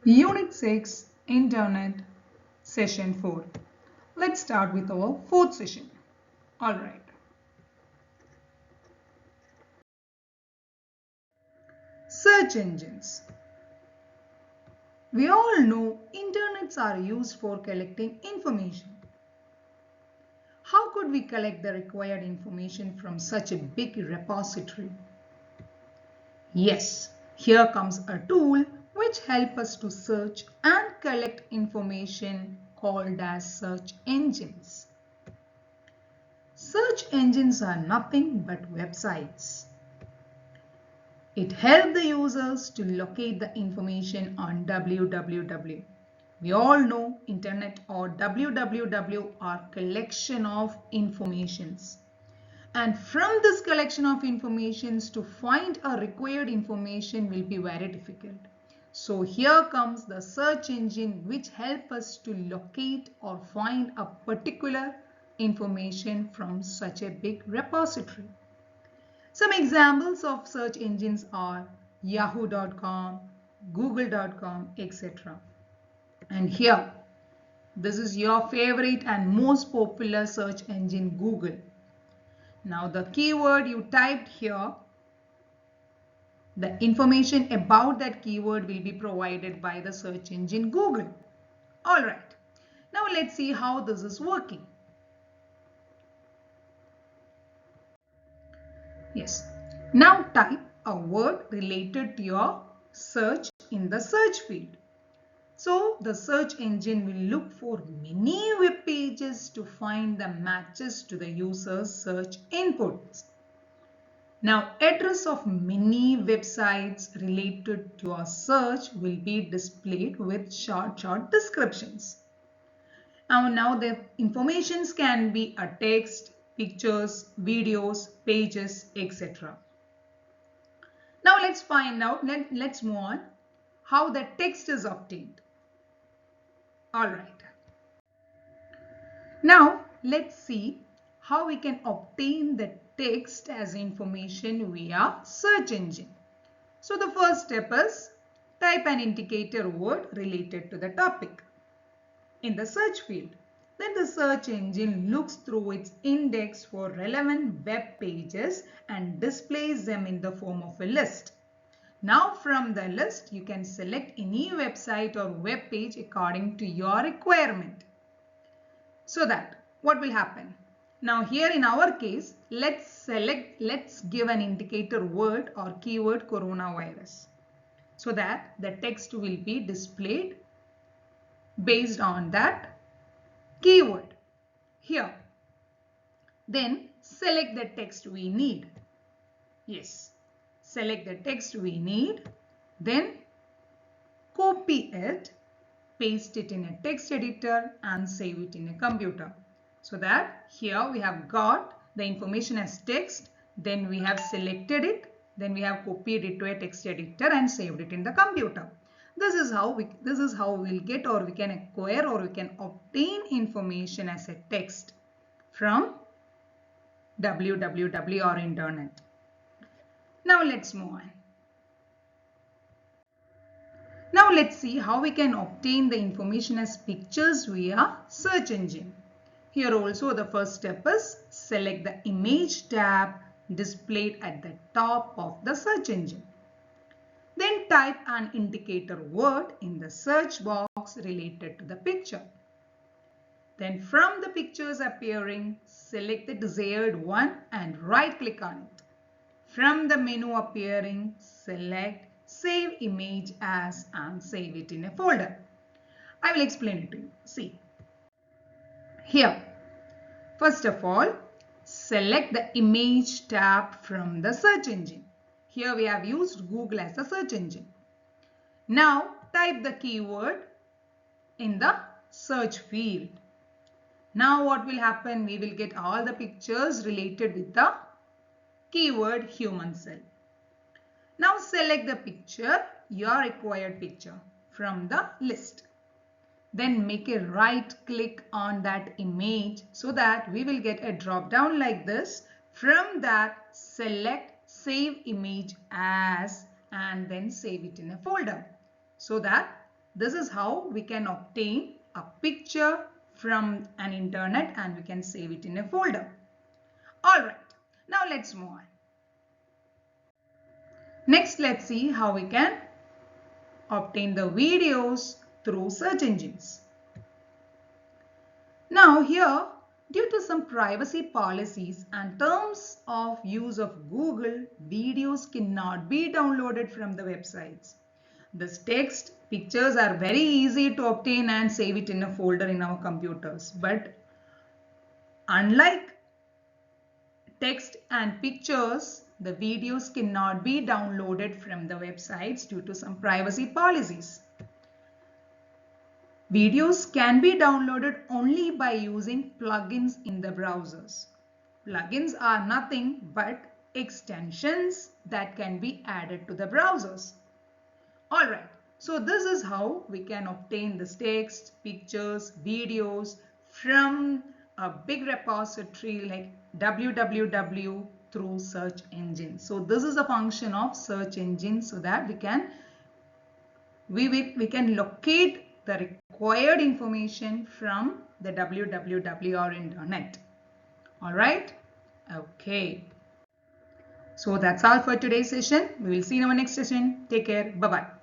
Unit 6 Internet Session 4. Let's start with our fourth session. Alright. Search engines. We all know internets are used for collecting information. How could we collect the required information from such a big repository? Yes, here comes a tool which helps us to search and collect information called as search engines. Search engines are nothing but websites. It helps the users to locate the information on www. We all know internet or www are collection of informations. And from this collection of informations to find a required information will be very difficult. So here comes the search engine which help us to locate or find a particular information from such a big repository. Some examples of search engines are yahoo.com, google.com, etc. And here, this is your favorite and most popular search engine, Google. Now the keyword you typed here, the information about that keyword will be provided by the search engine Google. Alright, now let's see how this is working. Yes, now type a word related to your search in the search field. So the search engine will look for many web pages to find the matches to the user's search inputs. Now address of many websites related to a search will be displayed with short descriptions. Now the informations can be a text, pictures, videos, pages, etc. Now let's find out, let's move on how the text is obtained. Alright. Now let's see how we can obtain the text as information via search engine. So the first step is type an indicator word related to the topic in the search field. Then the search engine looks through its index for relevant web pages and displays them in the form of a list. Now from the list you can select any website or web page according to your requirement. So that what will happen? Now here in our case, let's give an indicator word or keyword coronavirus, so that the text will be displayed based on that keyword here. Then select the text we need. Yes, select the text we need, then copy it, paste it in a text editor and save it in a computer. So that here we have got the information as text, then we have selected it, then we have copied it to a text editor and saved it in the computer. This is how we'll get, or we can acquire, or we can obtain information as a text from www or internet. Now let's move on. Now let's see how we can obtain the information as pictures via search engine. Here also the first step is select the image tab displayed at the top of the search engine. Then type an indicator word in the search box related to the picture. Then from the pictures appearing, select the desired one and right click on it. From the menu appearing, select Save Image As and save it in a folder. I will explain it to you. See. Here, first of all, select the image tab from the search engine. Here we have used Google as a search engine. Now type the keyword in the search field. Now what will happen? We will get all the pictures related with the keyword human cell. Now select the picture, your required picture from the list. Then make a right click on that image so that we will get a drop down like this. From that, select Save Image As and then save it in a folder so that This is how we can obtain a picture from an internet and we can save it in a folder. Alright, now let's move on. Next, let's see how we can obtain the videos through search engines. Now here, due to some privacy policies and terms of use of Google, videos cannot be downloaded from the websites. This text, pictures are very easy to obtain and save it in a folder in our computers. But unlike text and pictures, the videos cannot be downloaded from the websites due to some privacy policies. Videos can be downloaded only by using plugins in the browsers. Plugins are nothing but extensions that can be added to the browsers. Alright, so this is how we can obtain this text, pictures, videos from a big repository like www through search engine. So this is a function of search engine so that we can locate the required information from the www or internet. Alright, okay. So that's all for today's session. We will see you in our next session. Take care. Bye-bye.